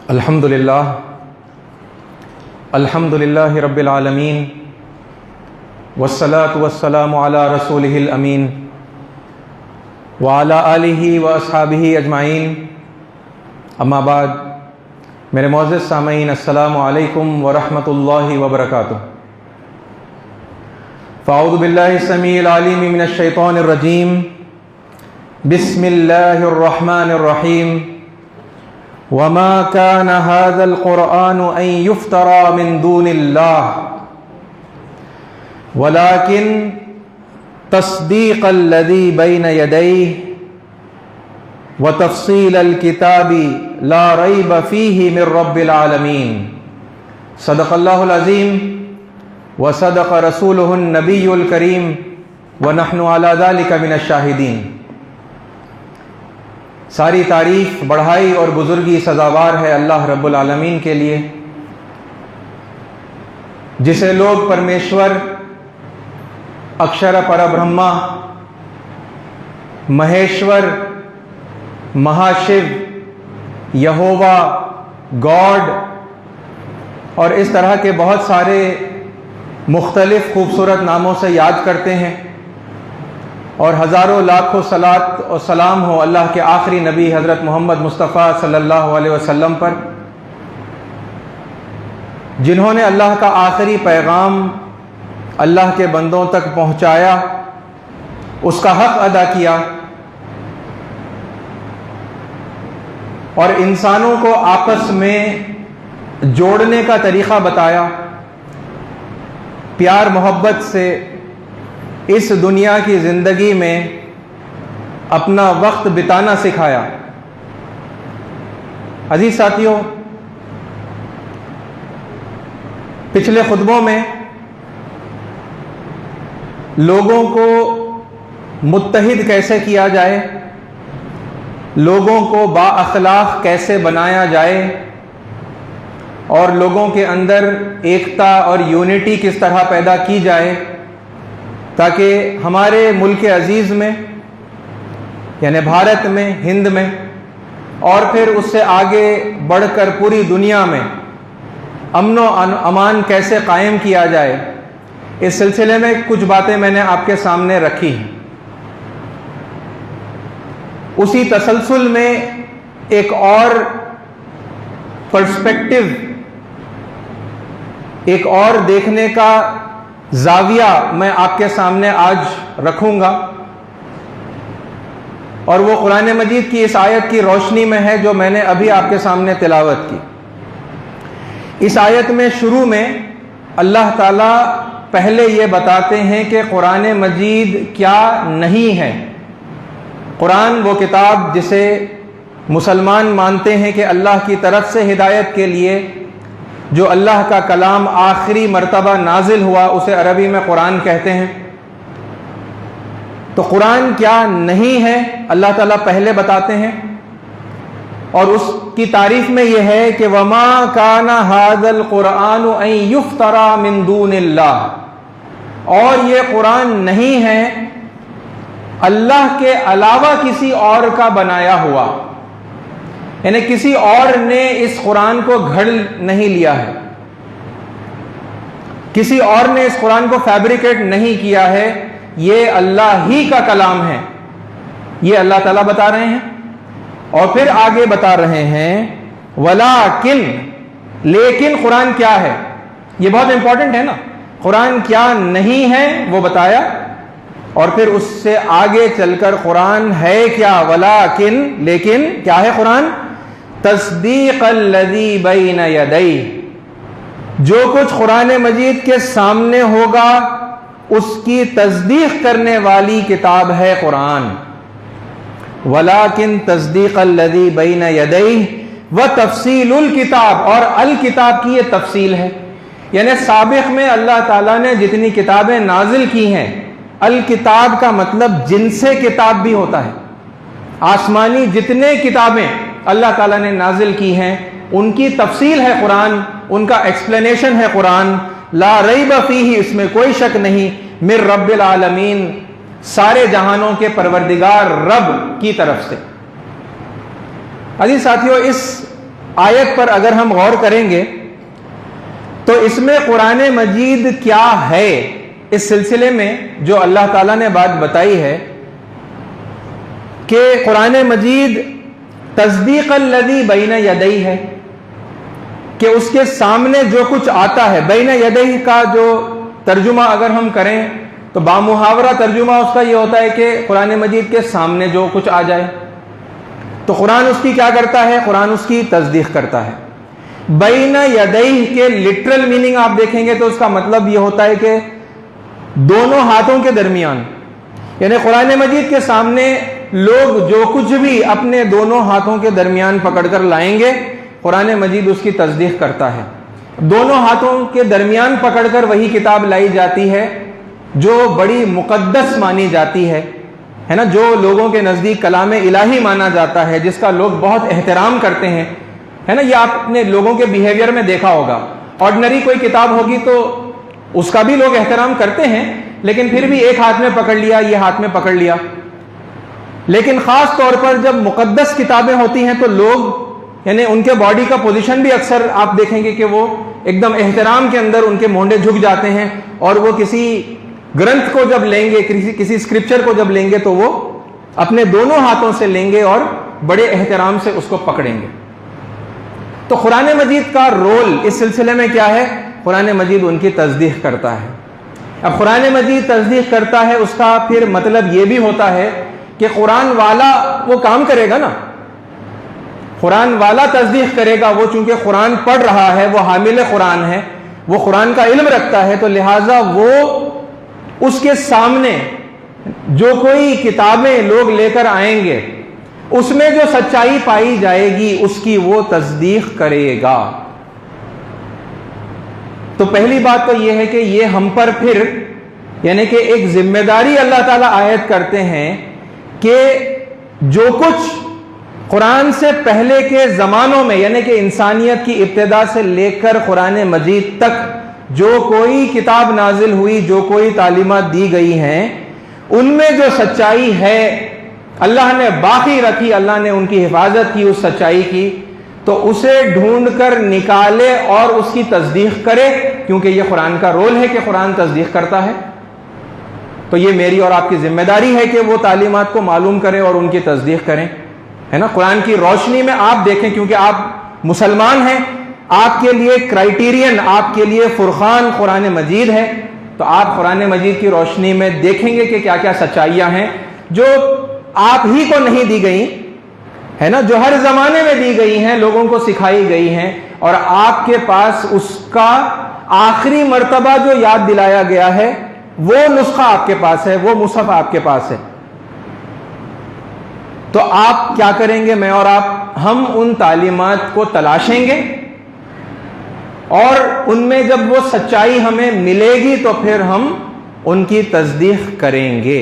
الحمدللہ رب العالمین والصلاة والسلام علی رسولہ الامین وعلی آلہ واصحابہ اجمعین، اما بعد، میرے معزز سامعین، السلام علیکم ورحمۃ اللہ وبرکاتہ۔ فاعوذ باللہ السمیع العلیم من الشیطان الرجیم، بسم اللہ الرحمن الرحیم۔ وما كان هذا القرآن أن يفترى من دون الله ولكن تصديق الذي بين يديه وتفصيل الكتاب لا ريب فيه من رب العالمين۔ صدق الله العظيم وصدق رسوله النبي الكريم ونحن على ذلك من الشاهدين۔ ساری تعریف، بڑھائی اور بزرگی سزاوار ہے اللہ رب العالمین کے لیے، جسے لوگ پرمیشور، اکشر پربرہما، مہیشور، مہاشیو، یہووا، گاڈ اور اس طرح کے بہت سارے مختلف خوبصورت ناموں سے یاد کرتے ہیں، اور ہزاروں لاکھوں صلاۃ و سلام ہو اللہ کے آخری نبی حضرت محمد مصطفیٰ صلی اللہ علیہ وسلم پر، جنہوں نے اللہ کا آخری پیغام اللہ کے بندوں تک پہنچایا، اس کا حق ادا کیا اور انسانوں کو آپس میں جوڑنے کا طریقہ بتایا، پیار محبت سے اس دنیا کی زندگی میں اپنا وقت بتانا سکھایا۔ عزیز ساتھیوں، پچھلے خطبوں میں لوگوں کو متحد کیسے کیا جائے، لوگوں کو با اخلاق کیسے بنایا جائے، اور لوگوں کے اندر ایکتا اور یونٹی کس طرح پیدا کی جائے تاکہ ہمارے ملک عزیز میں، یعنی بھارت میں، ہند میں، اور پھر اس سے آگے بڑھ کر پوری دنیا میں امن و امان کیسے قائم کیا جائے، اس سلسلے میں کچھ باتیں میں نے آپ کے سامنے رکھی ہیں۔ اسی تسلسل میں ایک اور پرسپیکٹو، ایک اور دیکھنے کا زاویہ میں آپ کے سامنے آج رکھوں گا، اور وہ قرآن مجید کی اس آیت کی روشنی میں ہے جو میں نے ابھی آپ کے سامنے تلاوت کی۔ اس آیت میں شروع میں اللہ تعالیٰ پہلے یہ بتاتے ہیں کہ قرآن مجید کیا نہیں ہے۔ قرآن وہ کتاب جسے مسلمان مانتے ہیں کہ اللہ کی طرف سے ہدایت کے لیے جو اللہ کا کلام آخری مرتبہ نازل ہوا، اسے عربی میں قرآن کہتے ہیں۔ تو قرآن کیا نہیں ہے اللہ تعالیٰ پہلے بتاتے ہیں، اور اس کی تعریف میں یہ ہے کہ وَمَا كَانَ هَذَا الْقُرْآنُ أَن يُفْتَرَى مِن دُونِ اللَّهِ، اور یہ قرآن نہیں ہے اللہ کے علاوہ کسی اور کا بنایا ہوا، یعنی کسی اور نے اس قرآن کو گھڑ نہیں لیا ہے، کسی اور نے اس قرآن کو فیبریکیٹ نہیں کیا ہے، یہ اللہ ہی کا کلام ہے، یہ اللہ تعالیٰ بتا رہے ہیں۔ اور پھر آگے بتا رہے ہیں وَلَٰكِن، لیکن قرآن کیا ہے، یہ بہت امپورٹنٹ ہے نا، قرآن کیا نہیں ہے وہ بتایا، اور پھر اس سے آگے چل کر قرآن ہے کیا، وَلَٰكِن، لیکن کیا ہے قرآن، تصدیق الذی بین یدیہ، جو کچھ قرآن مجید کے سامنے ہوگا اس کی تصدیق کرنے والی کتاب ہے قرآن۔ وَلَٰكِن تَصْدِيقَ الَّذِي بَيْنَ يَدَيْهِ وَتَفْصِيلُ الْكِتَابِ، اور الکتاب کی یہ تفصیل ہے، یعنی سابق میں اللہ تعالیٰ نے جتنی کتابیں نازل کی ہیں، الکتاب کا مطلب جن سے کتاب بھی ہوتا ہے، آسمانی جتنے کتابیں اللہ تعالیٰ نے نازل کی ہیں ان کی تفصیل ہے قرآن، ان کا ایکسپلینیشن ہے قرآن، لا ریب فیہ، اس میں کوئی شک نہیں، من رب العالمین، سارے جہانوں کے پروردگار رب کی طرف سے۔ عزیز ساتھیوں، اس آیت پر اگر ہم غور کریں گے تو اس میں قرآن مجید کیا ہے، اس سلسلے میں جو اللہ تعالیٰ نے بات بتائی ہے کہ قرآن مجید تصدیق الذی بین یدیہ ہے، کہ اس کے سامنے جو کچھ آتا ہے، بین یدیہ کا جو ترجمہ اگر ہم کریں تو بامحاورہ ترجمہ اس کا یہ ہوتا ہے کہ قرآن مجید کے سامنے جو کچھ آ جائے تو قرآن اس کی کیا کرتا ہے، قرآن اس کی تصدیق کرتا ہے۔ بین یدیہ کے لٹرل میننگ آپ دیکھیں گے تو اس کا مطلب یہ ہوتا ہے کہ دونوں ہاتھوں کے درمیان، یعنی قرآن مجید کے سامنے لوگ جو کچھ بھی اپنے دونوں ہاتھوں کے درمیان پکڑ کر لائیں گے قرآن مجید اس کی تصدیق کرتا ہے۔ دونوں ہاتھوں کے درمیان پکڑ کر وہی کتاب لائی جاتی ہے جو بڑی مقدس مانی جاتی ہے نا، جو لوگوں کے نزدیک کلام الہی مانا جاتا ہے، جس کا لوگ بہت احترام کرتے ہیں، ہے نا۔ یہ آپ نے لوگوں کے بیہیویئر میں دیکھا ہوگا، آرڈنری کوئی کتاب ہوگی تو اس کا بھی لوگ احترام کرتے ہیں، لیکن پھر بھی ایک ہاتھ میں پکڑ لیا، یہ ہاتھ میں پکڑ لیا۔ لیکن خاص طور پر جب مقدس کتابیں ہوتی ہیں تو لوگ، یعنی ان کے باڈی کا پوزیشن بھی اکثر آپ دیکھیں گے کہ وہ ایک دم احترام کے اندر ان کے مونڈے جھک جاتے ہیں، اور وہ کسی گرنتھ کو جب لیں گے، کسی اسکرپچر کو جب لیں گے تو وہ اپنے دونوں ہاتھوں سے لیں گے اور بڑے احترام سے اس کو پکڑیں گے۔ تو قرآن مجید کا رول اس سلسلے میں کیا ہے؟ قرآن مجید ان کی تصدیق کرتا ہے۔ اب قرآن مجید تصدیق کرتا ہے، اس کا پھر مطلب یہ بھی ہوتا ہے کہ قرآن والا وہ کام کرے گا نا، قرآن والا تصدیق کرے گا، وہ چونکہ قرآن پڑھ رہا ہے، وہ حامل قرآن ہے، وہ قرآن کا علم رکھتا ہے، تو لہٰذا وہ اس کے سامنے جو کوئی کتابیں لوگ لے کر آئیں گے اس میں جو سچائی پائی جائے گی اس کی وہ تصدیق کرے گا۔ تو پہلی بات تو یہ ہے کہ یہ ہم پر پھر یعنی کہ ایک ذمہ داری اللہ تعالیٰ عائد کرتے ہیں کہ جو کچھ قرآن سے پہلے کے زمانوں میں، یعنی کہ انسانیت کی ابتدا سے لے کر قرآن مجید تک جو کوئی کتاب نازل ہوئی، جو کوئی تعلیمات دی گئی ہیں، ان میں جو سچائی ہے اللہ نے باقی رکھی، اللہ نے ان کی حفاظت کی اس سچائی کی، تو اسے ڈھونڈ کر نکالے اور اس کی تصدیق کرے، کیونکہ یہ قرآن کا رول ہے کہ قرآن تصدیق کرتا ہے۔ تو یہ میری اور آپ کی ذمہ داری ہے کہ وہ تعلیمات کو معلوم کریں اور ان کی تصدیق کریں، ہے نا۔ قرآن کی روشنی میں آپ دیکھیں، کیونکہ آپ مسلمان ہیں، آپ کے لیے کرائیٹیرین، آپ کے لیے فرقان قرآن مجید ہے، تو آپ قرآن مجید کی روشنی میں دیکھیں گے کہ کیا کیا سچائیاں ہیں جو آپ ہی کو نہیں دی گئی، ہے نا، جو ہر زمانے میں دی گئی ہیں، لوگوں کو سکھائی گئی ہیں، اور آپ کے پاس اس کا آخری مرتبہ جو یاد دلایا گیا ہے وہ نسخہ آپ کے پاس ہے، وہ مصحف آپ کے پاس ہے۔ تو آپ کیا کریں گے؟ میں اور آپ، ہم ان تعلیمات کو تلاشیں گے، اور ان میں جب وہ سچائی ہمیں ملے گی تو پھر ہم ان کی تصدیق کریں گے۔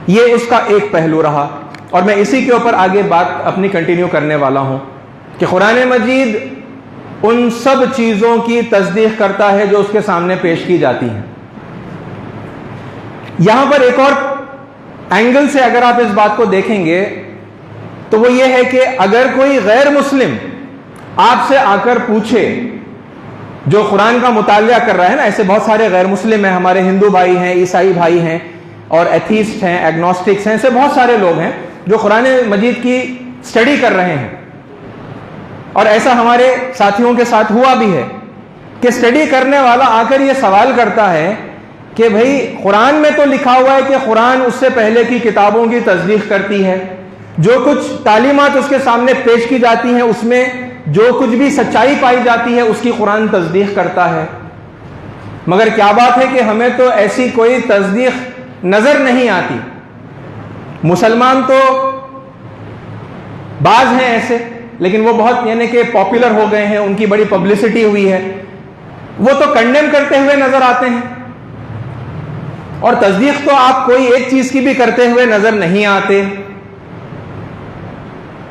یہ اس کا ایک پہلو رہا، اور میں اسی کے اوپر آگے بات اپنی کنٹینیو کرنے والا ہوں کہ قرآن مجید ان سب چیزوں کی تصدیق کرتا ہے جو اس کے سامنے پیش کی جاتی ہیں۔ یہاں پر ایک اور اینگل سے اگر آپ اس بات کو دیکھیں گے تو وہ یہ ہے کہ اگر کوئی غیر مسلم آپ سے آ کر پوچھے، جو قرآن کا مطالعہ کر رہا ہے نا، ایسے بہت سارے غیر مسلم ہیں، ہمارے ہندو بھائی ہیں، عیسائی بھائی ہیں، اور ایتھیسٹ ہیں، ایگنوسٹکس ہیں، ایسے بہت سارے لوگ ہیں جو قرآن مجید کی سٹڈی کر رہے ہیں، اور ایسا ہمارے ساتھیوں کے ساتھ ہوا بھی ہے کہ سٹڈی کرنے والا آ کر یہ سوال کرتا ہے کہ بھئی قرآن میں تو لکھا ہوا ہے کہ قرآن اس سے پہلے کی کتابوں کی تصدیق کرتی ہے، جو کچھ تعلیمات اس کے سامنے پیش کی جاتی ہیں اس میں جو کچھ بھی سچائی پائی جاتی ہے اس کی قرآن تصدیق کرتا ہے، مگر کیا بات ہے کہ ہمیں تو ایسی کوئی تصدیق نظر نہیں آتی۔ مسلمان تو بعض ہیں ایسے، لیکن وہ بہت یعنی کہ پاپولر ہو گئے ہیں، ان کی بڑی پبلسٹی ہوئی ہے، وہ تو کنڈیم کرتے ہوئے نظر آتے ہیں، اور تصدیق تو آپ کوئی ایک چیز کی بھی کرتے ہوئے نظر نہیں آتے۔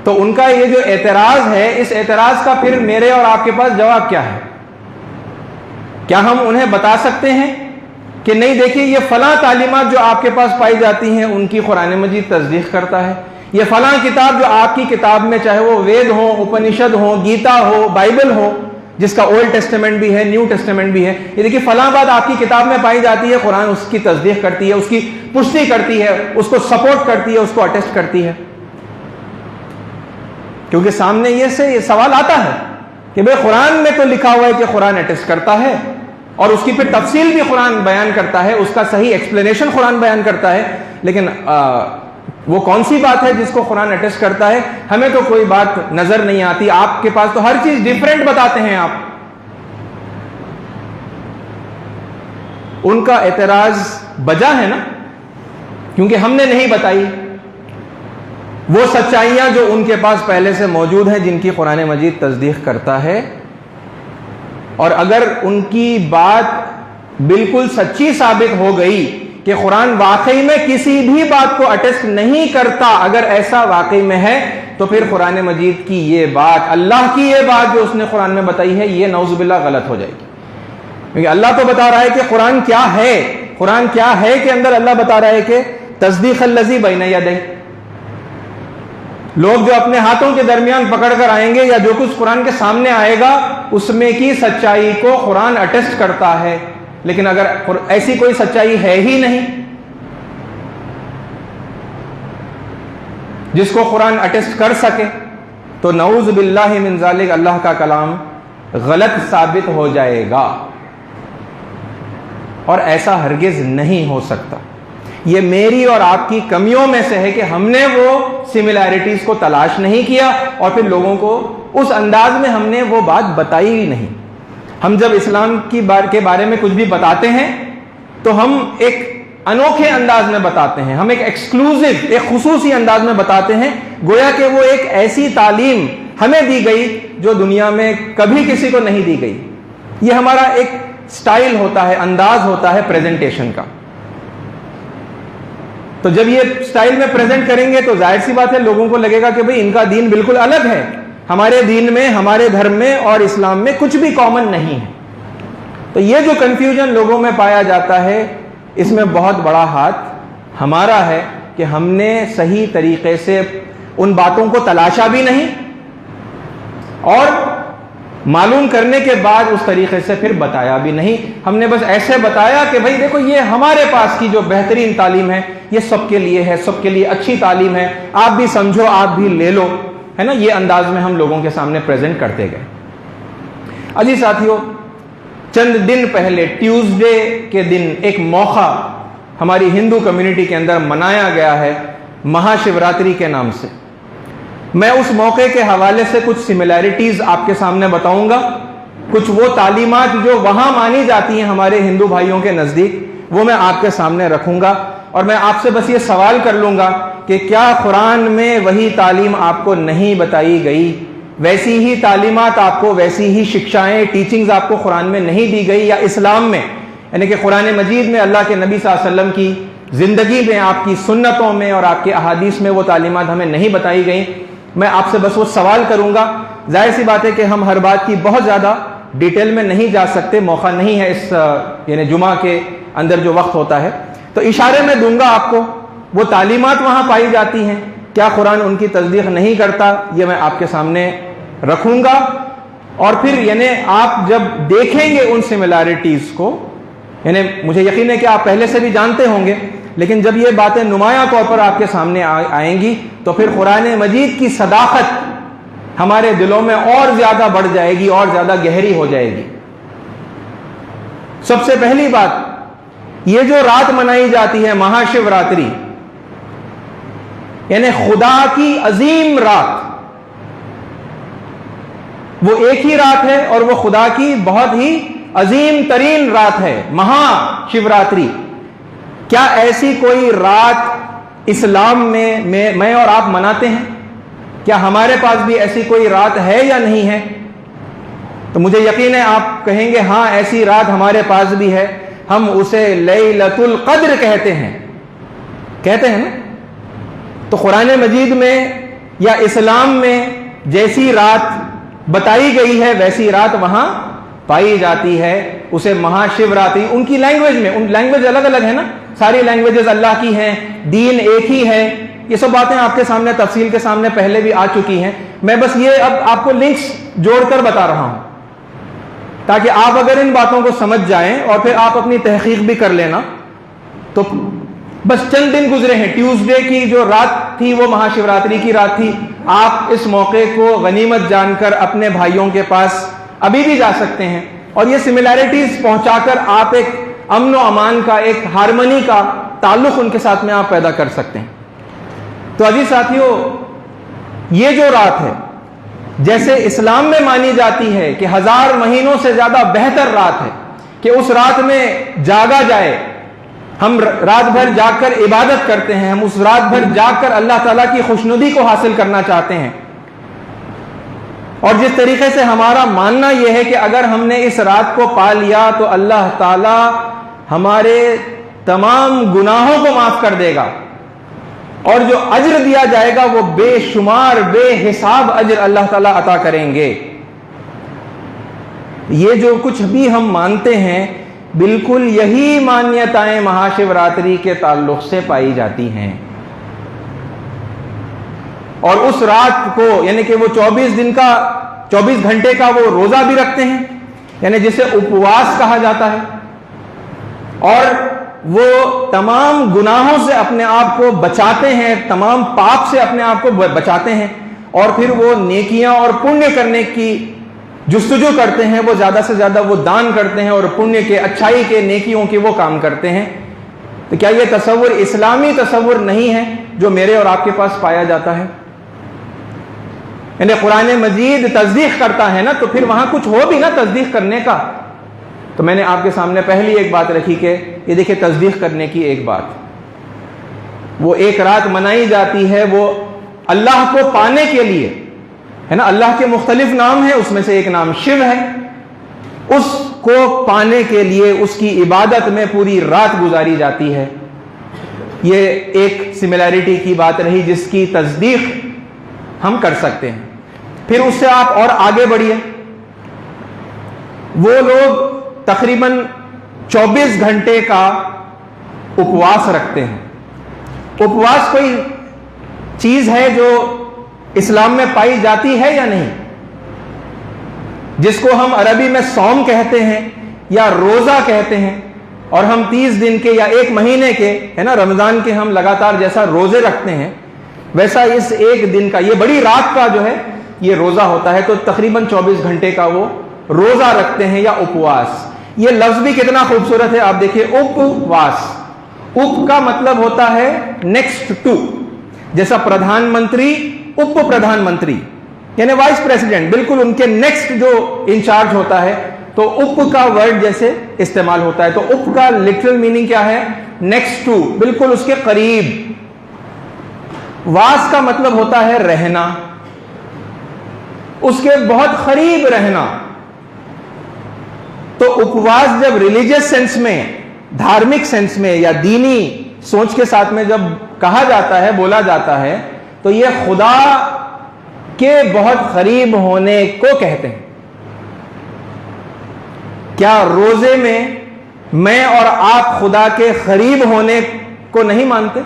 تو ان کا یہ جو اعتراض ہے، اس اعتراض کا پھر میرے اور آپ کے پاس جواب کیا ہے؟ کیا ہم انہیں بتا سکتے ہیں کہ نہیں دیکھیے یہ فلاں تعلیمات جو آپ کے پاس پائی جاتی ہیں ان کی قرآن مجید تصدیق کرتا ہے، یہ فلاں کتاب جو آپ کی کتاب میں، چاہے وہ وید ہو، اپنشد ہو، گیتا ہو، بائبل ہو، جس کا اولڈ ٹیسٹمنٹ بھی ہے، نیو ٹیسٹمنٹ بھی ہے، یہ دیکھیے فلاں بات آپ کی کتاب میں پائی جاتی ہے، قرآن اس کی تصدیق کرتی ہے، اس کی پشتی کرتی ہے، اس کو سپورٹ کرتی ہے، اس کو اٹیسٹ کرتی ہے. کیونکہ سامنے یہ سوال آتا ہے کہ بھئی قرآن میں تو لکھا ہوا ہے کہ قرآن اٹیسٹ کرتا ہے، اور اس کی پھر تفصیل بھی قرآن بیان کرتا ہے، اس کا صحیح ایکسپلینیشن قرآن بیان کرتا ہے، لیکن وہ کون سی بات ہے جس کو قرآن اٹیسٹ کرتا ہے؟ ہمیں تو کوئی بات نظر نہیں آتی. آپ کے پاس تو ہر چیز ڈیفرنٹ بتاتے ہیں آپ. ان کا اعتراض بجا ہے نا، کیونکہ ہم نے نہیں بتائی وہ سچائیاں جو ان کے پاس پہلے سے موجود ہیں، جن کی قرآن مجید تصدیق کرتا ہے. اور اگر ان کی بات بالکل سچی ثابت ہو گئی کہ قرآن واقعی میں کسی بھی بات کو اٹیسٹ نہیں کرتا، اگر ایسا واقعی میں ہے تو پھر قرآن مجید کی یہ بات، اللہ کی یہ بات جو اس نے قرآن میں بتائی ہے، یہ نعوذ باللہ غلط ہو جائے گی. کیونکہ اللہ تو بتا رہا ہے کہ قرآن کیا ہے، قرآن کیا ہے کہ اندر اللہ بتا رہا ہے کہ تصدیق الذی بین یدیہ. لوگ جو اپنے ہاتھوں کے درمیان پکڑ کر آئیں گے، یا جو کچھ قرآن کے سامنے آئے گا، اس میں کی سچائی کو قرآن اٹیسٹ کرتا ہے. لیکن اگر ایسی کوئی سچائی ہے ہی نہیں جس کو قرآن اٹیسٹ کر سکے، تو نعوذ باللہ من ذالک اللہ کا کلام غلط ثابت ہو جائے گا. اور ایسا ہرگز نہیں ہو سکتا. یہ میری اور آپ کی کمیوں میں سے ہے کہ ہم نے وہ سملیرٹیز کو تلاش نہیں کیا، اور پھر لوگوں کو اس انداز میں ہم نے وہ بات بتائی ہی نہیں. ہم جب اسلام کے بارے میں کچھ بھی بتاتے ہیں تو ہم ایک انوکھے انداز میں بتاتے ہیں، ہم ایک ایکسکلوزیو، ایک خصوصی انداز میں بتاتے ہیں، گویا کہ وہ ایک ایسی تعلیم ہمیں دی گئی جو دنیا میں کبھی کسی کو نہیں دی گئی. یہ ہمارا ایک سٹائل ہوتا ہے، انداز ہوتا ہے پریزنٹیشن کا. تو جب یہ سٹائل میں پریزنٹ کریں گے تو ظاہر سی بات ہے لوگوں کو لگے گا کہ بھئی ان کا دین بالکل الگ ہے، ہمارے دین میں، ہمارے دھرم میں اور اسلام میں کچھ بھی کامن نہیں ہے. تو یہ جو کنفیوژن لوگوں میں پایا جاتا ہے، اس میں بہت بڑا ہاتھ ہمارا ہے کہ ہم نے صحیح طریقے سے ان باتوں کو تلاشا بھی نہیں، اور معلوم کرنے کے بعد اس طریقے سے پھر بتایا بھی نہیں. ہم نے بس ایسے بتایا کہ بھئی دیکھو یہ ہمارے پاس کی جو بہترین تعلیم ہے، یہ سب کے لیے ہے، سب کے لیے اچھی تعلیم ہے، آپ بھی سمجھو، آپ بھی لے لو، ہے نا. یہ انداز میں ہم لوگوں کے سامنے پریزنٹ کرتے گئے. عزیز ساتھیو، چند دن پہلے ٹیوزڈے کے دن ایک موقع ہماری ہندو کمیونٹی کے اندر منایا گیا ہے مہا شیوراتری کے نام سے. میں اس موقع کے حوالے سے کچھ سملیرٹیز آپ کے سامنے بتاؤں گا. کچھ وہ تعلیمات جو وہاں مانی جاتی ہیں ہمارے ہندو بھائیوں کے نزدیک، وہ میں آپ کے سامنے رکھوں گا. اور میں آپ سے بس یہ سوال کر لوں گا کہ کیا قرآن میں وہی تعلیم آپ کو نہیں بتائی گئی؟ ویسی ہی تعلیمات آپ کو، ویسی ہی شکشائیں، ٹیچنگز آپ کو قرآن میں نہیں دی گئی؟ یا اسلام میں، یعنی کہ قرآن مجید میں اللہ کے نبی صلی اللہ علیہ وسلم کی زندگی میں، آپ کی سنتوں میں اور آپ کے احادیث میں وہ تعلیمات ہمیں نہیں بتائی گئیں؟ میں آپ سے بس وہ سوال کروں گا. ظاہر سی بات ہے کہ ہم ہر بات کی بہت زیادہ ڈیٹیل میں نہیں جا سکتے، موقع نہیں ہے اس یعنی جمعہ کے اندر جو وقت ہوتا ہے. تو اشارے میں دوں گا آپ کو، وہ تعلیمات وہاں پائی جاتی ہیں، کیا قرآن ان کی تصدیق نہیں کرتا؟ یہ میں آپ کے سامنے رکھوں گا. اور پھر یعنی آپ جب دیکھیں گے ان سملیرٹیز کو، یعنی مجھے یقین ہے کہ آپ پہلے سے بھی جانتے ہوں گے، لیکن جب یہ باتیں نمایاں طور پر آپ کے سامنے آئیں گی تو پھر قرآن مجید کی صداقت ہمارے دلوں میں اور زیادہ بڑھ جائے گی، اور زیادہ گہری ہو جائے گی. سب سے پہلی بات، یہ جو رات منائی جاتی ہے مہا شیوراتری، یعنی خدا کی عظیم رات، وہ ایک ہی رات ہے اور وہ خدا کی بہت ہی عظیم ترین رات ہے، مہا شیوراتری. کیا ایسی کوئی رات اسلام میں اور آپ مناتے ہیں؟ کیا ہمارے پاس بھی ایسی کوئی رات ہے یا نہیں ہے؟ تو مجھے یقین ہے آپ کہیں گے ہاں ایسی رات ہمارے پاس بھی ہے، ہم اسے لیلۃ القدر کہتے ہیں نا. تو قرآن مجید میں یا اسلام میں جیسی رات بتائی گئی ہے ویسی رات وہاں پائی جاتی ہے، اسے مہا شیوراتری. ان کی لینگویج میں، ان لینگویج الگ الگ ہے نا، ساری لینگویجز اللہ کی ہیں، دین ایک ہی ہے، یہ سب باتیں آپ کے سامنے تفصیل کے سامنے پہلے بھی آ چکی ہیں. میں بس یہ اب آپ کو لنکس جوڑ کر بتا رہا ہوں تاکہ آپ اگر ان باتوں کو سمجھ جائیں اور پھر آپ اپنی تحقیق بھی کر لینا. تو بس چند دن گزرے ہیں, ٹیوزڈے کی جو رات تھی وہ مہا شیوراتری کی رات تھی. آپ اس موقع کو غنیمت جان کر اپنے بھائیوں کے پاس ابھی بھی جا سکتے ہیں اور یہ سملیرٹیز پہنچا کر آپ ایک امن و امان کا, ایک ہارمنی کا تعلق ان کے ساتھ میں آپ پیدا کر سکتے ہیں. تو عزیز ساتھیوں, یہ جو رات ہے جیسے اسلام میں مانی جاتی ہے کہ 1000 مہینوں سے زیادہ بہتر رات ہے کہ اس رات میں جاگا جائے, ہم رات بھر جاگ کر عبادت کرتے ہیں, ہم اس رات بھر جاگ کر اللہ تعالیٰ کی خوشنودی کو حاصل کرنا چاہتے ہیں. اور جس طریقے سے ہمارا ماننا یہ ہے کہ اگر ہم نے اس رات کو پا لیا تو اللہ تعالیٰ ہمارے تمام گناہوں کو معاف کر دے گا اور جو اجر دیا جائے گا وہ بے شمار بے حساب اجر اللہ تعالیٰ عطا کریں گے. یہ جو کچھ بھی ہم مانتے ہیں بالکل یہی مانیتائیں مہا شیوراتری کے تعلق سے پائی جاتی ہیں. اور اس رات کو یعنی کہ وہ 24 گھنٹے کا وہ روزہ بھی رکھتے ہیں, یعنی جسے اپواس کہا جاتا ہے, اور وہ تمام گناہوں سے اپنے آپ کو بچاتے ہیں, تمام پاپ سے اپنے آپ کو بچاتے ہیں, اور پھر وہ نیکیاں اور پنیہ کرنے کی جستجو کرتے ہیں. وہ زیادہ سے زیادہ وہ دان کرتے ہیں اور پنیہ کے, اچھائی کے, نیکیوں کے وہ کام کرتے ہیں. تو کیا یہ تصور اسلامی تصور نہیں ہے جو میرے اور آپ کے پاس پایا جاتا ہے؟ یعنی قرآن مجید تصدیق کرتا ہے نا, تو پھر وہاں کچھ ہو بھی نا تصدیق کرنے کا. تو میں نے آپ کے سامنے پہلی ایک بات رکھی کہ یہ دیکھیں تصدیق کرنے کی ایک بات, وہ ایک رات منائی جاتی ہے وہ اللہ کو پانے کے لیے ہے نا. اللہ کے مختلف نام ہیں, اس میں سے ایک نام شیو ہے. اس کو پانے کے لیے اس کی عبادت میں پوری رات گزاری جاتی ہے. یہ ایک سملیرٹی کی بات رہی جس کی تصدیق ہم کر سکتے ہیں. پھر اس سے آپ اور آگے بڑھیے. وہ لوگ تقریباً 24 گھنٹے کا اپواس رکھتے ہیں. اپواس کوئی چیز ہے جو اسلام میں پائی جاتی ہے یا نہیں؟ جس کو ہم عربی میں صوم کہتے ہیں یا روزہ کہتے ہیں, اور ہم 30 دن کے یا 1 مہینے کے ہے نا رمضان کے ہم لگاتار جیسا روزے رکھتے ہیں ویسا اس ایک دن کا, یہ بڑی رات کا جو ہے یہ روزہ ہوتا ہے. تو تقریباً 24 گھنٹے کا وہ روزہ رکھتے ہیں یا اپواس. یہ لفظ بھی کتنا خوبصورت ہے, آپ دیکھیے اپواس. اپ کا مطلب ہوتا ہے نیکسٹ ٹو, جیسا پردھان منتری اپ پردھان منتری یعنی وائس پریزیڈنٹ, بالکل ان کے نیکسٹ جو انچارج ہوتا ہے تو اپ کا ورڈ جیسے استعمال ہوتا ہے. تو اپ کا لٹرل میننگ کیا ہے؟ نیکسٹ ٹو, بالکل اس کے قریب. واس کا مطلب ہوتا ہے رہنا, اس کے بہت قریب رہنا. تو اپواس جب ریلیجیس سینس میں, دھارمک سینس میں یا دینی سوچ کے ساتھ میں جب کہا جاتا ہے, بولا جاتا ہے, تو یہ خدا کے بہت قریب ہونے کو کہتے ہیں. کیا روزے میں اور آپ خدا کے قریب ہونے کو نہیں مانتے؟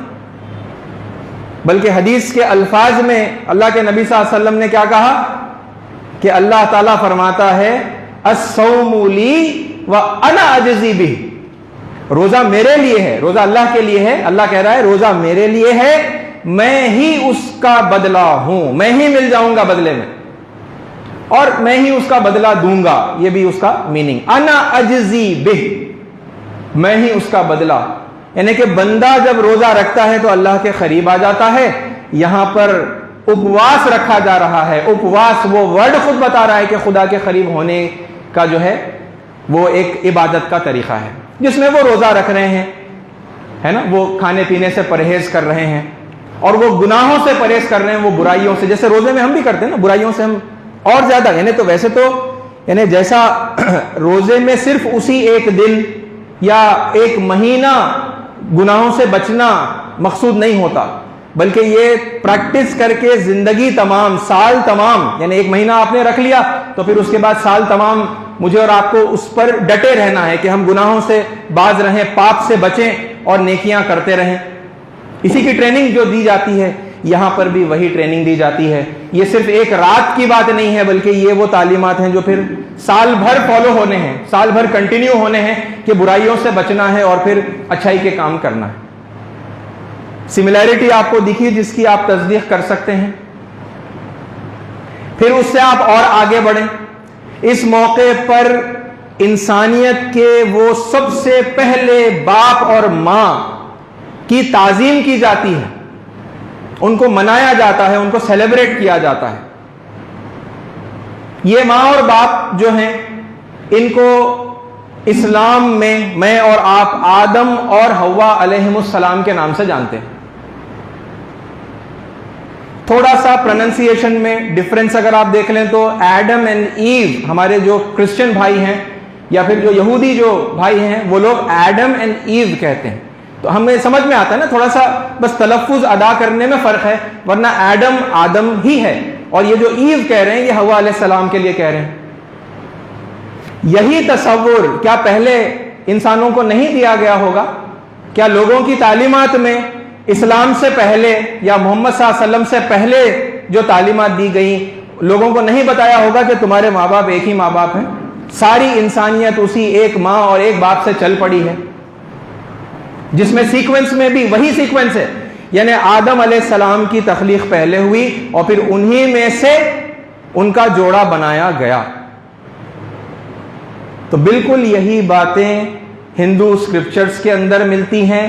بلکہ حدیث کے الفاظ میں اللہ کے نبی صلی اللہ علیہ وسلم نے کیا کہا کہ اللہ تعالیٰ فرماتا ہے الصوم لی وانا اجزی بہ. روزہ میرے لیے ہے, روزہ اللہ کے لیے ہے. اللہ کہہ رہا ہے روزہ میرے لیے ہے, میں ہی اس کا بدلہ ہوں, میں ہی مل جاؤں گا بدلے میں, اور میں ہی اس کا بدلہ دوں گا. یہ بھی اس کا میننگ, انا اجزی بہ, میں ہی اس کا بدلہ. یعنی کہ بندہ جب روزہ رکھتا ہے تو اللہ کے قریب آ جاتا ہے. یہاں پر اپواس رکھا جا رہا ہے. اپواس وہ ورڈ خود بتا رہا ہے کہ خدا کے قریب ہونے کا جو ہے وہ ایک عبادت کا طریقہ ہے, جس میں وہ روزہ رکھ رہے ہیں ہے نا, وہ کھانے پینے سے پرہیز کر رہے ہیں اور وہ گناہوں سے پرہیز کر رہے ہیں, وہ برائیوں سے, جیسے روزے میں ہم بھی کرتے ہیں نا, برائیوں سے ہم اور زیادہ. یعنی تو ویسے تو یعنی جیسا روزے میں صرف اسی ایک دن یا ایک مہینہ گناہوں سے بچنا مقصود نہیں ہوتا, بلکہ یہ پریکٹس کر کے زندگی تمام, سال تمام, یعنی 1 مہینہ آپ نے رکھ لیا تو پھر اس کے بعد سال تمام مجھے اور آپ کو اس پر ڈٹے رہنا ہے کہ ہم گناہوں سے باز رہیں, پاپ سے بچیں اور نیکیاں کرتے رہیں. اسی کی ٹریننگ جو دی جاتی ہے یہاں پر بھی وہی ٹریننگ دی جاتی ہے. یہ صرف ایک رات کی بات نہیں ہے بلکہ یہ وہ تعلیمات ہیں جو پھر سال بھر فالو ہونے ہیں, سال بھر کنٹینیو ہونے ہیں کہ برائیوں سے بچنا ہے اور پھر اچھائی کے کام کرنا ہے. سملیرٹی آپ کو دکھی جس کی آپ تصدیق کر سکتے ہیں, پھر اس سے آپ اور آگے بڑھیں. اس موقع پر انسانیت کے وہ سب سے پہلے باپ اور ماں کی تعظیم کی جاتی ہے, ان کو منایا جاتا ہے, ان کو سیلیبریٹ کیا جاتا ہے. یہ ماں اور باپ جو ہیں ان کو اسلام میں اور آپ آدم اور حوا علیہم السلام کے نام سے جانتے ہیں. تھوڑا سا پروننسیشن میں ڈفرنس اگر آپ دیکھ لیں تو ایڈم اینڈ ایو, ہمارے جو کرسچن بھائی ہیں یا پھر جو یہودی جو بھائی ہیں وہ لوگ ایڈم اینڈ ایو کہتے ہیں. تو ہمیں سمجھ میں آتا ہے نا, تھوڑا سا بس تلفظ ادا کرنے میں فرق ہے, ورنہ ایڈم آدم ہی ہے اور یہ جو ایو کہہ رہے ہیں یہ حوا علیہ السلام کے لیے کہہ رہے ہیں. یہی تصور کیا پہلے انسانوں کو نہیں دیا گیا ہوگا؟ کیا لوگوں کی تعلیمات میں اسلام سے پہلے یا محمد صلی اللہ علیہ وسلم سے پہلے جو تعلیمات دی گئیں لوگوں کو نہیں بتایا ہوگا کہ تمہارے ماں باپ ایک ہی ماں باپ ہیں؟ ساری انسانیت اسی ایک ماں اور ایک باپ سے چل پڑی ہے, جس میں سیکوینس میں بھی وہی سیکوینس ہے, یعنی آدم علیہ السلام کی تخلیق پہلے ہوئی اور پھر انہی میں سے ان کا جوڑا بنایا گیا. تو بالکل یہی باتیں ہندو اسکرپچرز کے اندر ملتی ہیں,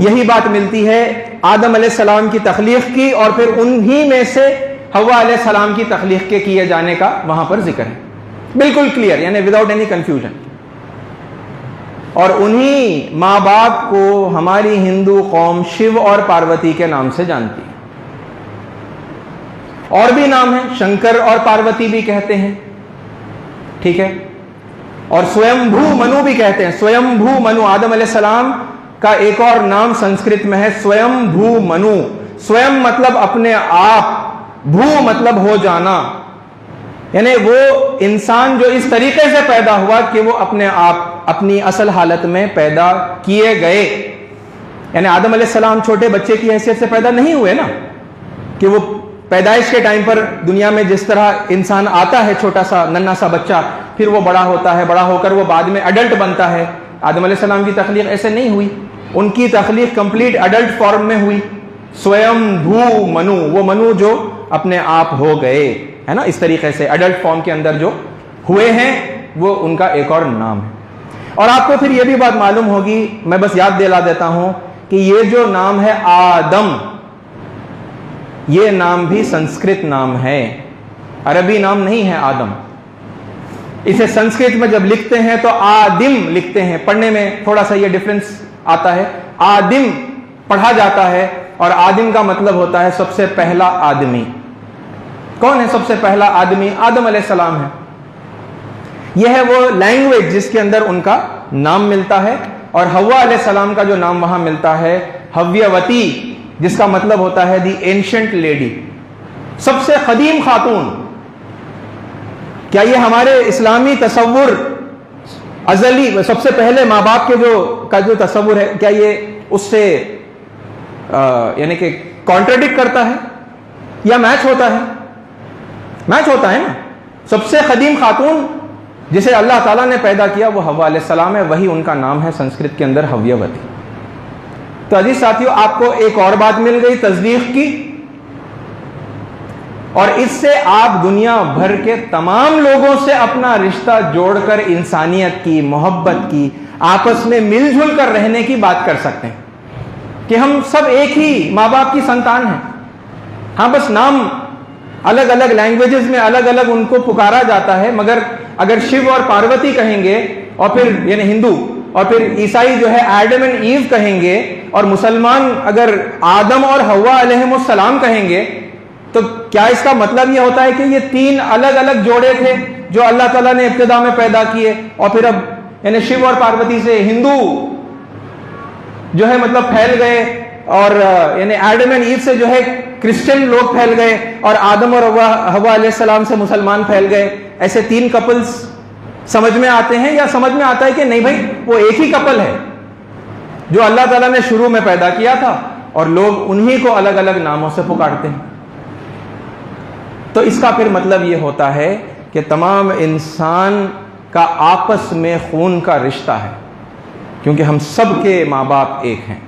یہی بات ملتی ہے, آدم علیہ السلام کی تخلیق کی اور پھر انہی میں سے حوا علیہ السلام کی تخلیق کے کیے جانے کا وہاں پر ذکر ہے, بالکل کلیئر, یعنی وداؤٹ اینی کنفیوژن. اور انہی ماں باپ کو ہماری ہندو قوم شیو اور پاروتی کے نام سے جانتی ہے. اور بھی نام ہیں, شنکر اور پاروتی بھی کہتے ہیں, ٹھیک ہے, اور سویمبھو منو بھی کہتے ہیں. سویمبھو منو, آدم علیہ السلام کا ایک اور نام سنسکرت میں ہے سویمبھو منو. سویم مطلب اپنے آپ, بھو مطلب ہو جانا, یعنی وہ انسان جو اس طریقے سے پیدا ہوا کہ وہ اپنے آپ اپنی اصل حالت میں پیدا کیے گئے. یعنی آدم علیہ السلام چھوٹے بچے کی حیثیت سے پیدا نہیں ہوئے نا, کہ وہ پیدائش کے ٹائم پر دنیا میں جس طرح انسان آتا ہے چھوٹا سا ننھا سا بچہ, پھر وہ بڑا ہوتا ہے, بڑا ہو کر وہ بعد میں اڈلٹ بنتا ہے. آدم علیہ السلام کی تخلیق ایسے نہیں ہوئی, ان کی تخلیق کمپلیٹ اڈلٹ فارم میں ہوئی. سویمبھو منو, وہ منو جو اپنے آپ ہو گئے, ہے نا, اس طریقے سے اڈلٹ فارم کے اندر جو ہوئے ہیں وہ ان کا ایک اور نام ہے. اور آپ کو پھر یہ بھی بات معلوم ہوگی, میں بس یاد دلا دیتا ہوں کہ یہ جو نام ہے آدم, یہ نام بھی سنسکرت نام ہے, عربی نام نہیں ہے آدم. اسے سنسکرت میں جب لکھتے ہیں تو آدم لکھتے ہیں, پڑھنے میں تھوڑا سا یہ ڈفرنس آتا ہے. آدم پڑھا جاتا ہے اور آدم کا مطلب ہوتا ہے سب سے پہلا آدمی. کون ہے سب سے پہلا آدمی؟ آدم علیہ السلام ہے. یہ ہے وہ لینگویج جس کے اندر ان کا نام ملتا ہے. اور حوا علیہ السلام کا جو نام وہاں ملتا ہے حویوتی, جس کا مطلب ہوتا ہے دی اینشنٹ لیڈی, سب سے قدیم خاتون. کیا یہ ہمارے اسلامی تصور ازلی, سب سے پہلے ماں باپ کے جو تصور ہے, کیا یہ اس سے یعنی کہ کانٹرڈکٹ کرتا ہے یا میچ ہوتا ہے؟ میچ ہوتا ہے نا. سب سے قدیم خاتون جسے اللہ تعالیٰ نے پیدا کیا وہ حوا علیہ السلام ہے, وہی ان کا نام ہے سنسکرت کے اندر حویوتی. تو عزیز ساتھیو, آپ کو ایک اور بات مل گئی تصدیق کی, اور اس سے آپ دنیا بھر کے تمام لوگوں سے اپنا رشتہ جوڑ کر انسانیت کی, محبت کی, آپس میں مل جل کر رہنے کی بات کر سکتے ہیں کہ ہم سب ایک ہی ماں باپ کی سنتان ہیں. ہاں بس نام الگ الگ لینگویجز میں الگ الگ ان کو پکارا جاتا ہے, مگر اگر شیو اور پاروتی کہیں گے اور پھر یعنی ہندو, اور پھر عیسائی جو ہے ایڈم اینڈ ایو کہیں گے, اور مسلمان اگر آدم اور حوا علیہم السلام کہیں گے, تو کیا اس کا مطلب یہ ہوتا ہے کہ یہ تین الگ الگ جوڑے تھے جو اللہ تعالیٰ نے ابتدا میں پیدا کیے, اور پھر اب یعنی شیو اور پاروتی سے ہندو جو ہے مطلب پھیل گئے, اور یعنی ایڈم اینڈ ایو سے جو ہے کرسچن لوگ پھیل گئے, اور آدم اور حوا علیہ السلام سے مسلمان پھیل گئے. ایسے تین کپلز سمجھ میں آتے ہیں، یا سمجھ میں آتا ہے کہ نہیں بھائی وہ ایک ہی کپل ہے جو اللہ تعالیٰ نے شروع میں پیدا کیا تھا اور لوگ انہی کو الگ الگ ناموں سے پکارتے ہیں؟ تو اس کا پھر مطلب یہ ہوتا ہے کہ تمام انسان کا آپس میں خون کا رشتہ ہے، کیونکہ ہم سب کے ماں باپ ایک ہیں،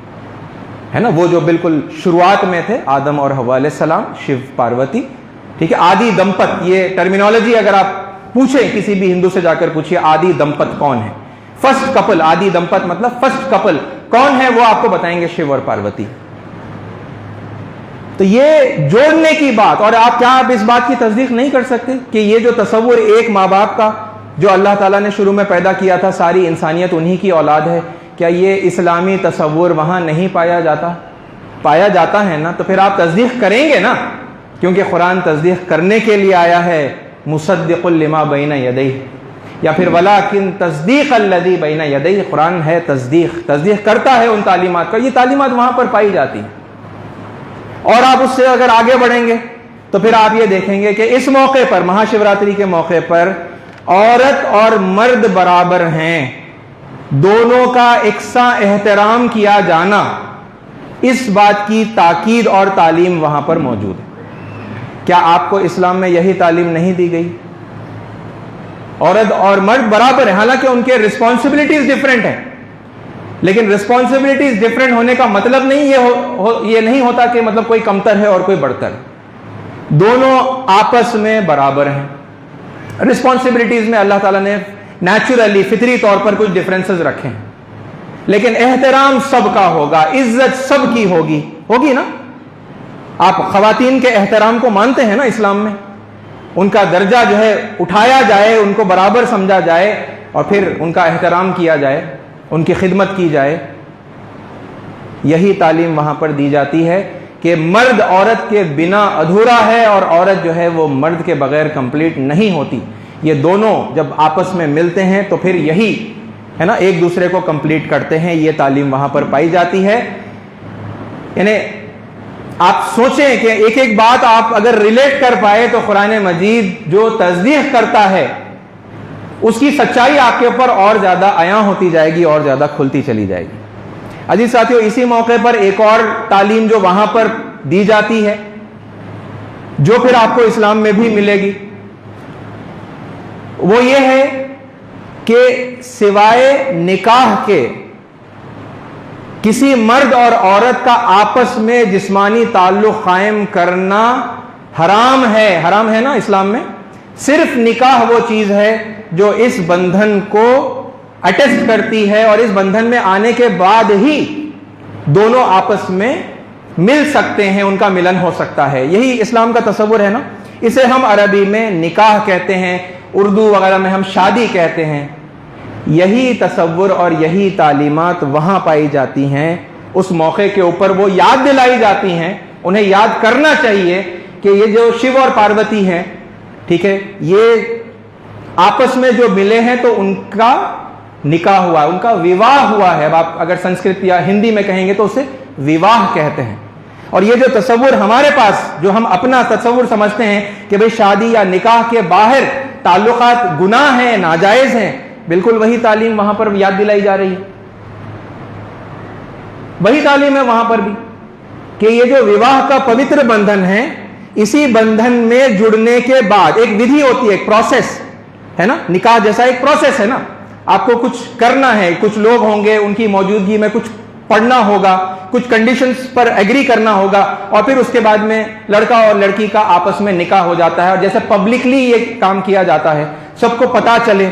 ہے نا؟ وہ جو بالکل شروعات میں تھے، آدم اور حوا علیہ السلام، شیو پاروتی، ٹھیک ہے؟ آدی دمپت، یہ ٹرمینالوجی اگر آپ پوچھیں کسی بھی ہندو سے جا کر پوچھئے آدی دمپت کون ہے، فرسٹ کپل، آدی دمپت مطلب فرسٹ کپل کون ہے، وہ آپ کو بتائیں گے شیو اور پاروتی۔ تو یہ جوڑنے کی بات، اور کیا آپ اس بات کی تصدیق نہیں کر سکتے کہ یہ جو تصور ایک ماں باپ کا جو اللہ تعالیٰ نے شروع میں پیدا کیا تھا، ساری انسانیت انہی کی اولاد ہے، کیا یہ اسلامی تصور وہاں نہیں پایا جاتا؟ پایا جاتا ہے نا، تو پھر آپ تصدیق کریں گے نا، کیونکہ قرآن تصدیق کرنے کے لیے آیا ہے، مصدق لما بین یدیہ، یا پھر ولیکن تصدیق الذی بین یدیہ، قرآن ہے تصدیق کرتا ہے ان تعلیمات کا، یہ تعلیمات وہاں پر پائی جاتی ہیں۔ اور آپ اس سے اگر آگے بڑھیں گے تو پھر آپ یہ دیکھیں گے کہ اس موقع پر، مہا شیوراتری کے موقع پر، عورت اور مرد برابر ہیں، دونوں کا یکساں احترام کیا جانا، اس بات کی تاکید اور تعلیم وہاں پر موجود ہے۔ کیا آپ کو اسلام میں یہی تعلیم نہیں دی گئی؟ عورت اور مرد برابر ہیں، حالانکہ ان کے رسپانسبلٹیز ڈیفرنٹ ہیں، لیکن رسپانسبلٹیز ڈیفرنٹ ہونے کا مطلب نہیں یہ نہیں ہوتا کہ مطلب کوئی کمتر ہے اور کوئی بڑھتر ہے، دونوں آپس میں برابر ہیں۔ رسپانسبلٹیز میں اللہ تعالیٰ نے نیچرلی، فطری طور پر کچھ ڈفرینسز رکھے ہیں، لیکن احترام سب کا ہوگا، عزت سب کی ہوگی نا؟ آپ خواتین کے احترام کو مانتے ہیں نا اسلام میں؟ ان کا درجہ جو ہے اٹھایا جائے، ان کو برابر سمجھا جائے، اور پھر ان کا احترام کیا جائے، ان کی خدمت کی جائے۔ یہی تعلیم وہاں پر دی جاتی ہے کہ مرد عورت کے بنا ادھورا ہے، اور عورت جو ہے وہ مرد کے بغیر کمپلیٹ نہیں ہوتی۔ یہ دونوں جب آپس میں ملتے ہیں تو پھر یہی ہے نا، ایک دوسرے کو کمپلیٹ کرتے ہیں، یہ تعلیم وہاں پر پائی جاتی ہے۔ یعنی آپ سوچیں کہ ایک ایک بات آپ اگر ریلیٹ کر پائے تو قرآن مجید جو تصدیق کرتا ہے اس کی سچائی آپ کے اوپر اور زیادہ عیاں ہوتی جائے گی، اور زیادہ کھلتی چلی جائے گی۔ عزیز ساتھیو، اسی موقع پر ایک اور تعلیم جو وہاں پر دی جاتی ہے، جو پھر آپ کو اسلام میں بھی ملے گی، وہ یہ ہے کہ سوائے نکاح کے کسی مرد اور عورت کا آپس میں جسمانی تعلق قائم کرنا حرام ہے نا اسلام میں۔ صرف نکاح وہ چیز ہے جو اس بندھن کو اٹیسٹ کرتی ہے، اور اس بندھن میں آنے کے بعد ہی دونوں آپس میں مل سکتے ہیں، ان کا ملن ہو سکتا ہے۔ یہی اسلام کا تصور ہے نا۔ اسے ہم عربی میں نکاح کہتے ہیں، اردو وغیرہ میں ہم شادی کہتے ہیں۔ یہی تصور اور یہی تعلیمات وہاں پائی جاتی ہیں، اس موقع کے اوپر وہ یاد دلائی جاتی ہیں۔ انہیں یاد کرنا چاہیے کہ یہ جو شیو اور پاروتی ہیں، ٹھیک ہے، یہ آپس میں جو ملے ہیں تو ان کا نکاح ہوا ہے، ان کا وواہ ہوا ہے۔ اب آپ اگر سنسکرت یا ہندی میں کہیں گے تو اسے وواہ کہتے ہیں۔ اور یہ جو تصور ہمارے پاس، جو ہم اپنا تصور سمجھتے ہیں کہ بھئی شادی یا نکاح کے باہر تعلقات گناہ ہیں، ناجائز ہیں، بالکل وہی تعلیم وہاں پر یاد دلائی جا رہی ہے۔ وہی تعلیم ہے وہاں پر بھی کہ یہ جو وواہ کا پوتر بندھن ہے، اسی بندھن میں جڑنے کے بعد ایک ودھی ہوتی ہے، ایک پروسیس ہے نا، نکاح جیسا ایک پروسیس ہے نا۔ آپ کو کچھ کرنا ہے، کچھ لوگ ہوں گے، ان کی موجودگی میں کچھ پڑھنا ہوگا، کچھ کنڈیشنز پر ایگری کرنا ہوگا، اور پھر اس کے بعد میں لڑکا اور لڑکی کا آپس میں نکاح ہو جاتا ہے، اور جیسے پبلکلی یہ کام کیا جاتا ہے، سب کو پتا چلے،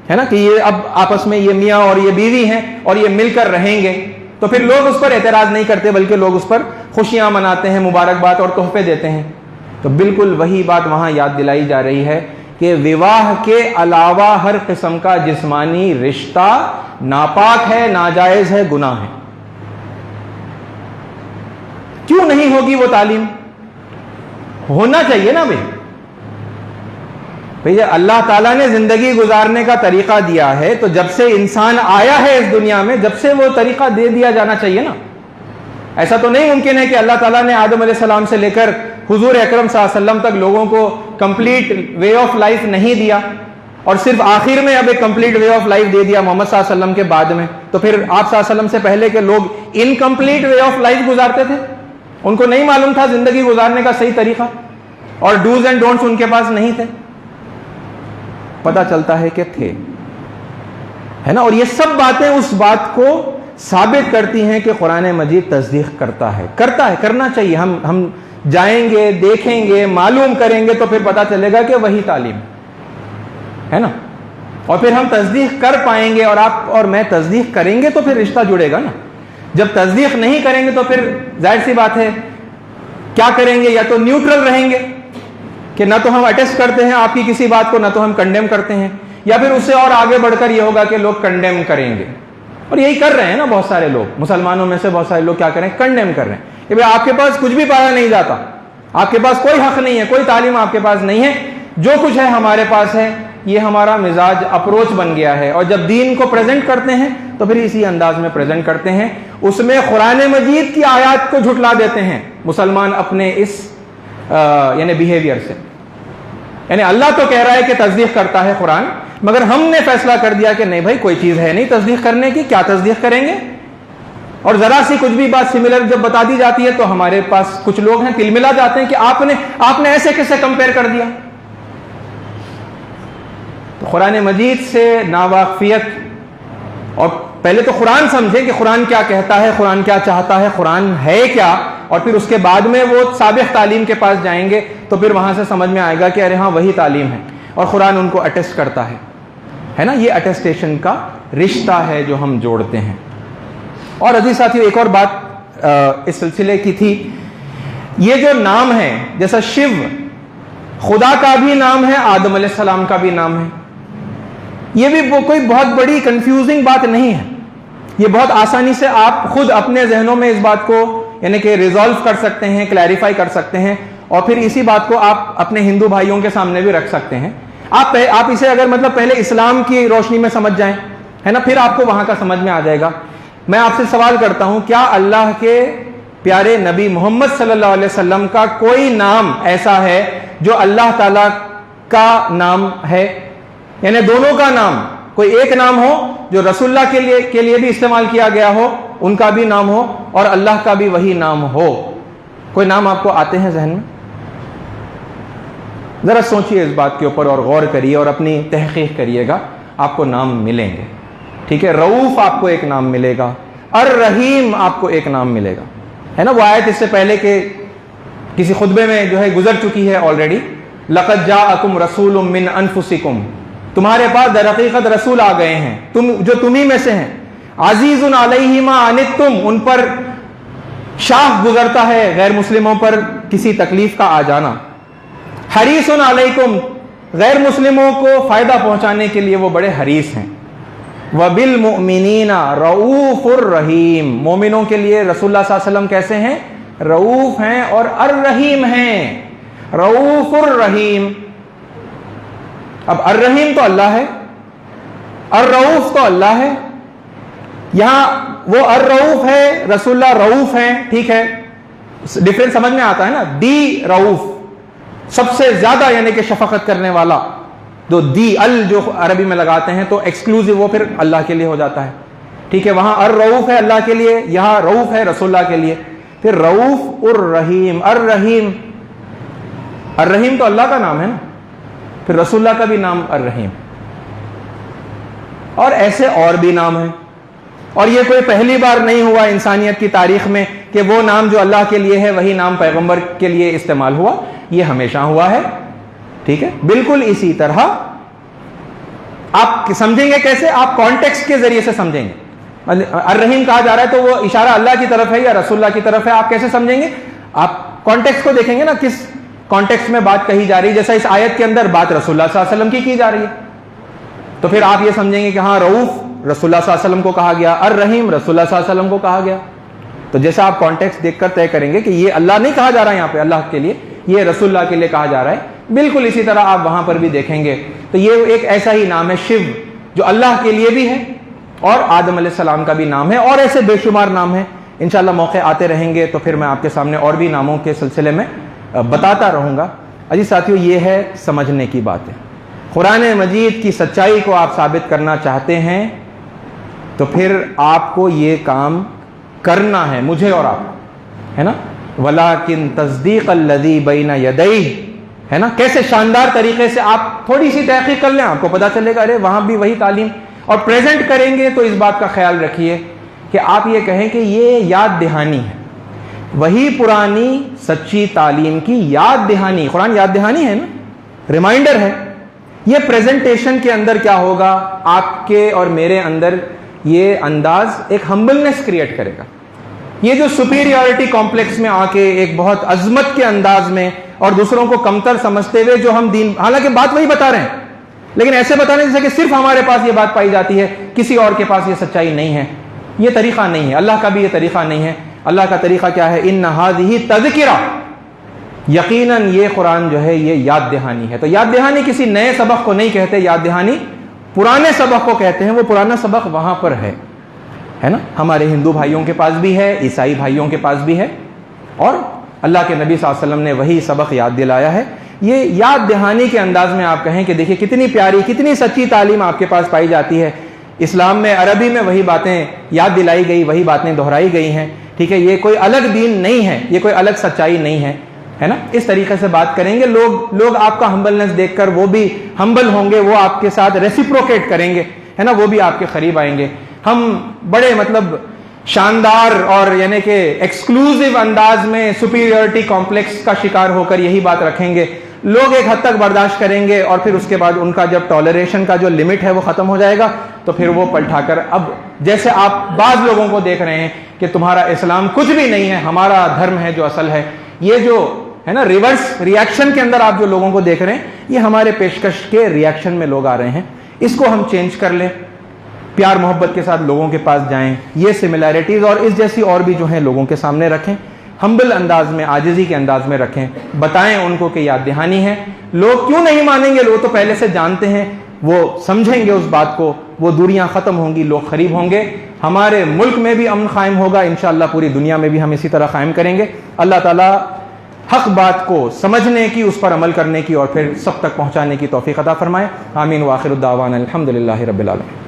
ہے نا، کہ یہ اب آپس میں یہ میاں اور یہ بیوی ہیں اور یہ مل کر رہیں گے، تو پھر لوگ اس پر اعتراض نہیں کرتے، بلکہ لوگ اس پر خوشیاں مناتے ہیں، مبارکباد اور تحفے دیتے ہیں۔ تو بالکل وہی بات وہاں یاد دلائی جا رہی ہے کہ وواہ کے علاوہ ہر قسم کا جسمانی رشتہ ناپاک ہے، ناجائز ہے، گناہ ہے۔ کیوں نہیں ہوگی وہ تعلیم؟ ہونا چاہیے نا بھئی اللہ تعالیٰ نے زندگی گزارنے کا طریقہ دیا ہے، تو جب سے انسان آیا ہے اس دنیا میں، جب سے وہ طریقہ دے دیا جانا چاہیے نا۔ ایسا تو نہیں ممکن ہے کہ اللہ تعالیٰ نے آدم علیہ السلام سے لے کر حضور اکرم صلی اللہ علیہ وسلم تک لوگوں کو کمپلیٹ وے آف لائف نہیں دیا، اور صرف آخر میں اب ایک کمپلیٹ وے آف لائف دے دیا محمد صلی اللہ علیہ وسلم کے بعد میں، تو پھر آپ صلی اللہ علیہ وسلم سے پہلے کے لوگ انکمپلیٹ وے آف لائف گزارتے تھے، ان کو نہیں معلوم تھا زندگی گزارنے کا صحیح طریقہ، اور ڈوز اینڈ ڈونٹس ان کے پاس نہیں تھے؟ پتہ چلتا ہے کہ تھے، ہے نا. اور یہ سب باتیں اس بات کو ثابت کرتی ہیں کہ قرآن مجید تصدیق کرتا ہے، کرنا چاہیے. ہم جائیں گے، دیکھیں گے، معلوم کریں گے، تو پھر پتہ چلے گا کہ وہی تعلیم ہے نا. اور پھر ہم تصدیق کر پائیں گے، اور آپ اور میں تصدیق کریں گے تو پھر رشتہ جڑے گا نا. جب تصدیق نہیں کریں گے تو پھر ظاہر سی بات ہے کیا کریں گے، یا تو نیوٹرل رہیں گے کہ نہ تو ہم اٹیسٹ کرتے ہیں آپ کی کسی بات کو، نہ تو ہم کنڈیم کرتے ہیں، یا پھر اس سے اور آگے بڑھ کر یہ ہوگا کہ لوگ کنڈیم کریں گے. اور یہی کر رہے ہیں نا بہت سارے لوگ، مسلمانوں میں سے بہت سارے لوگ کیا کریں، کنڈیم کر رہے ہیں کہ بھائی آپ کے پاس کچھ بھی پایا نہیں جاتا، آپ کے پاس کوئی حق نہیں ہے، کوئی تعلیم آپ کے پاس نہیں ہے، جو کچھ ہے ہمارے پاس ہے. یہ ہمارا مزاج اپروچ بن گیا ہے. اور جب دین کو پریزنٹ کرتے ہیں تو پھر اسی انداز میں پریزنٹ کرتے ہیں، اس میں قرآن مجید کی آیات کو جھٹلا دیتے ہیں مسلمان اپنے اس یعنی بیہیویئر سے. یعنی اللہ تو کہہ رہا ہے کہ تصدیق کرتا ہے قرآن، مگر ہم نے فیصلہ کر دیا کہ نہیں بھائی کوئی چیز ہے نہیں تصدیق کرنے کی، کیا تصدیق کریں گے. اور ذرا سی کچھ بھی بات سملر جب بتا دی جاتی ہے تو ہمارے پاس کچھ لوگ ہیں تلملا جاتے ہیں کہ آپ نے ایسے کیسے کمپیئر کر دیا. تو قرآن مجید سے ناواقفیت، اور پہلے تو قرآن سمجھیں کہ قرآن کیا کہتا ہے، قرآن کیا چاہتا ہے، قرآن ہے کیا، اور پھر اس کے بعد میں وہ سابق تعلیم کے پاس جائیں گے تو پھر وہاں سے سمجھ میں آئے گا کہ ارے ہاں وہی تعلیم ہے اور قرآن ان کو اٹیسٹ کرتا ہے نا. یہ اٹیسٹیشن کا رشتہ ہے جو ہم جوڑتے ہیں. اور عزیز ساتھیو ایک اور بات اس سلسلے کی تھی، یہ جو نام ہے جیسا شیو خدا کا بھی نام ہے، آدم علیہ السلام کا بھی نام ہے، یہ بھی کوئی بہت بڑی کنفیوزنگ بات نہیں ہے. یہ بہت آسانی سے آپ خود اپنے ذہنوں میں اس بات کو یعنی کہ ریزالو کر سکتے ہیں، کلیریفائی کر سکتے ہیں، اور پھر اسی بات کو آپ اپنے ہندو بھائیوں کے سامنے بھی رکھ سکتے ہیں. آپ اسے اگر مطلب پہلے اسلام کی روشنی میں سمجھ جائیں، ہے نا، پھر آپ کو وہاں کا سمجھ میں آ جائے گا. میں آپ سے سوال کرتا ہوں، کیا اللہ کے پیارے نبی محمد صلی اللہ علیہ وسلم کا کوئی نام ایسا ہے جو اللہ تعالی کا نام ہے؟ یعنی دونوں کا نام، کوئی ایک نام ہو جو رسول اللہ کے لیے بھی استعمال کیا گیا ہو، ان کا بھی نام ہو، اور اللہ کا بھی وہی نام ہو. کوئی نام آپ کو آتے ہیں ذہن میں؟ ذرا سوچئے اس بات کے اوپر اور غور کریے اور اپنی تحقیق کریے گا، آپ کو نام ملیں گے. ٹھیک ہے، رؤوف آپ کو ایک نام ملے گا، الرحیم آپ کو ایک نام ملے گا، ہے نا. وہ آیت اس سے پہلے کہ کسی خطبے میں جو ہے گزر چکی ہے آلریڈی، لقد جاءکم رسول من انفسکم، تمہارے پاس در حقیقت رسول آ گئے ہیں جو تمہیں میں سے ہیں. عزیز علیہ ما عنتم، ان پر شاخ گزرتا ہے غیر مسلموں پر کسی تکلیف کا آ جانا. حریص علیکم، غیر مسلموں کو فائدہ پہنچانے کے لیے وہ بڑے حریص ہیں. وبالمؤمنین رؤوف الرحیم، مومنوں کے لیے رسول اللہ صلی اللہ علیہ وسلم کیسے ہیں؟ رؤوف ہیں اور الرحیم ہیں. رؤوف الرحیم. اب الرحیم تو اللہ ہے، الرؤوف تو اللہ ہے. یہاں وہ الرؤوف ہے، رسول اللہ رؤوف ہیں، ٹھیک ہے، ڈفرینس سمجھ میں آتا ہے نا. دی رؤوف سب سے زیادہ یعنی کہ شفقت کرنے والا، جو دی ال جو عربی میں لگاتے ہیں تو ایکسکلوزیو وہ پھر اللہ کے لیے ہو جاتا ہے. ٹھیک ہے، وہاں الرؤوف ہے اللہ کے لیے، یہاں رؤوف ہے رسول اللہ کے لیے. پھر رؤوف الرحیم. الرحیم، الرحیم تو اللہ کا نام ہے نا، پھر رسول اللہ کا بھی نام الرحیم. اور ایسے اور بھی نام ہیں، اور یہ کوئی پہلی بار نہیں ہوا انسانیت کی تاریخ میں کہ وہ نام جو اللہ کے لیے ہے وہی نام پیغمبر کے لیے استعمال ہوا. یہ ہمیشہ ہوا ہے. ٹھیک ہے، بالکل اسی طرح آپ سمجھیں گے کیسے؟ آپ کانٹیکسٹ کے ذریعے سے سمجھیں گے. الرحیم کہا جا رہا ہے تو وہ اشارہ اللہ کی طرف ہے یا رسول اللہ کی طرف ہے، آپ کیسے سمجھیں گے؟ آپ کانٹیکسٹ کو دیکھیں گے نا، کس کانٹیکسٹ میں بات کہی جا رہی ہے. جیسا اس آیت کے اندر بات رسول اللہ صلی اللہ علیہ وسلم کی جا رہی ہے تو پھر آپ یہ سمجھیں گے کہ ہاں رؤوف رسول اللہ صلی اللہ علیہ وسلم کو کہا گیا، الرحیم رسول اللہ صلی اللہ علیہ وسلم کو کہا گیا. تو جیسا آپ کانٹیکسٹ دیکھ کر طے کریں گے کہ یہ اللہ نہیں کہا جا رہا ہے یہاں پہ اللہ کے لیے، یہ رسول اللہ کے لیے کہا جا رہا ہے، بالکل اسی طرح آپ وہاں پر بھی دیکھیں گے. تو یہ ایک ایسا ہی نام ہے شیو، جو اللہ کے لیے بھی ہے اور آدم علیہ السلام کا بھی نام ہے، اور ایسے بے شمار نام ہیں. انشاءاللہ موقع آتے رہیں گے تو پھر میں آپ کے سامنے اور بھی ناموں کے سلسلے میں بتاتا رہوں گا. عزیز ساتھیو، یہ ہے سمجھنے کی باتیں. قرآن مجید کی سچائی کو آپ ثابت کرنا چاہتے ہیں تو پھر آپ کو یہ کام کرنا ہے، مجھے اور آپ کو، ہے نا. وَلَٰكِن تَصْدِيقَ الَّذِي بَيْنَ يَدَيْهِ، ہے نا. کیسے شاندار طریقے سے آپ تھوڑی سی تحقیق کر لیں، آپ کو پتا چلے گا ارے وہاں بھی وہی تعلیم. اور پریزنٹ کریں گے تو اس بات کا خیال رکھیے کہ آپ یہ کہیں کہ یہ یاد دہانی ہے، وہی پرانی سچی تعلیم کی یاد دہانی. قرآن یاد دہانی ہے نا، ریمائنڈر ہے. یہ پریزنٹیشن کے اندر کیا ہوگا، آپ کے اور میرے اندر یہ انداز ایک ہمبلنس کریٹ کرے گا. یہ جو سپیریورٹی کمپلیکس میں آ کے ایک بہت عظمت کے انداز میں اور دوسروں کو کمتر سمجھتے ہوئے جو ہم دین، حالانکہ بات وہی بتا رہے ہیں لیکن ایسے بتا رہے ہیں جیسے کہ صرف ہمارے پاس یہ بات پائی جاتی ہے، کسی اور کے پاس یہ سچائی نہیں ہے. یہ طریقہ نہیں ہے، اللہ کا بھی یہ طریقہ نہیں ہے. اللہ کا طریقہ کیا ہے؟ ان ھذہ تذکرہ، یقیناً یہ قرآن جو ہے یہ یاد دہانی ہے. تو یاد دہانی کسی نئے سبق کو نہیں کہتے، یاد دہانی پرانے سبق کو کہتے ہیں. وہ پرانا سبق وہاں پر ہے نا. ہمارے ہندو بھائیوں کے پاس بھی ہے، عیسائی بھائیوں کے پاس بھی ہے، اور اللہ کے نبی صلی اللہ علیہ وسلم نے وہی سبق یاد دلایا ہے. یہ یاد دہانی کے انداز میں آپ کہیں کہ دیکھیں کتنی پیاری، کتنی سچی تعلیم آپ کے پاس پائی جاتی ہے. اسلام میں عربی میں وہی باتیں یاد دلائی گئی، وہی باتیں دہرائی گئی ہیں. ٹھیک ہے، یہ کوئی الگ دین نہیں ہے، یہ کوئی الگ سچائی نہیں ہے نا. اس طریقے سے بات کریں گے لوگ آپ کا ہمبلنس دیکھ کر وہ بھی ہمبل ہوں گے، وہ آپ کے ساتھ ریسیپروکیٹ کریں گے، ہے نا. وہ بھی آپ کے قریب آئیں گے. ہم بڑے مطلب شاندار اور یعنی کہ ایکسکلوزیو انداز میں سپیریورٹی کمپلیکس کا شکار ہو کر یہی بات رکھیں گے. لوگ ایک حد تک برداشت کریں گے اور پھر اس کے بعد ان کا جب ٹالریشن کا جو لمٹ ہے وہ ختم ہو جائے گا تو پھر وہ پلٹا کر اب جیسے آپ بعض لوگوں کو دیکھ رہے ہیں کہ تمہارا اسلام کچھ بھی نہیں ہے، ہمارا دھرم ہے جو اصل ہے. یہ جو ہے نا ریورس ریاکشن کے اندر آپ جو لوگوں کو دیکھ رہے ہیں یہ ہمارے پیشکش کے ریاکشن میں لوگ آ رہے ہیں. اس کو ہم چینج کر لیں، پیار محبت کے ساتھ لوگوں کے پاس جائیں، یہ سملیرٹیز اور اس جیسی اور بھی جو ہیں لوگوں کے سامنے رکھیں، ہمبل انداز میں، عاجزی کے انداز میں رکھیں. بتائیں ان کو کہ یاد دہانی ہے. لوگ کیوں نہیں مانیں گے؟ لوگ تو پہلے سے جانتے ہیں، وہ سمجھیں گے اس بات کو، وہ دوریاں ختم ہوں گی، لوگ قریب ہوں گے. ہمارے ملک میں بھی امن قائم ہوگا انشاءاللہ، پوری دنیا میں بھی ہم اسی طرح قائم کریں گے. اللہ تعالیٰ حق بات کو سمجھنے کی، اس پر عمل کرنے کی اور پھر سب تک پہنچانے کی توفیق عطا فرمائے. آمین. وآخر الدعوانا الحمدللہ رب العالمین.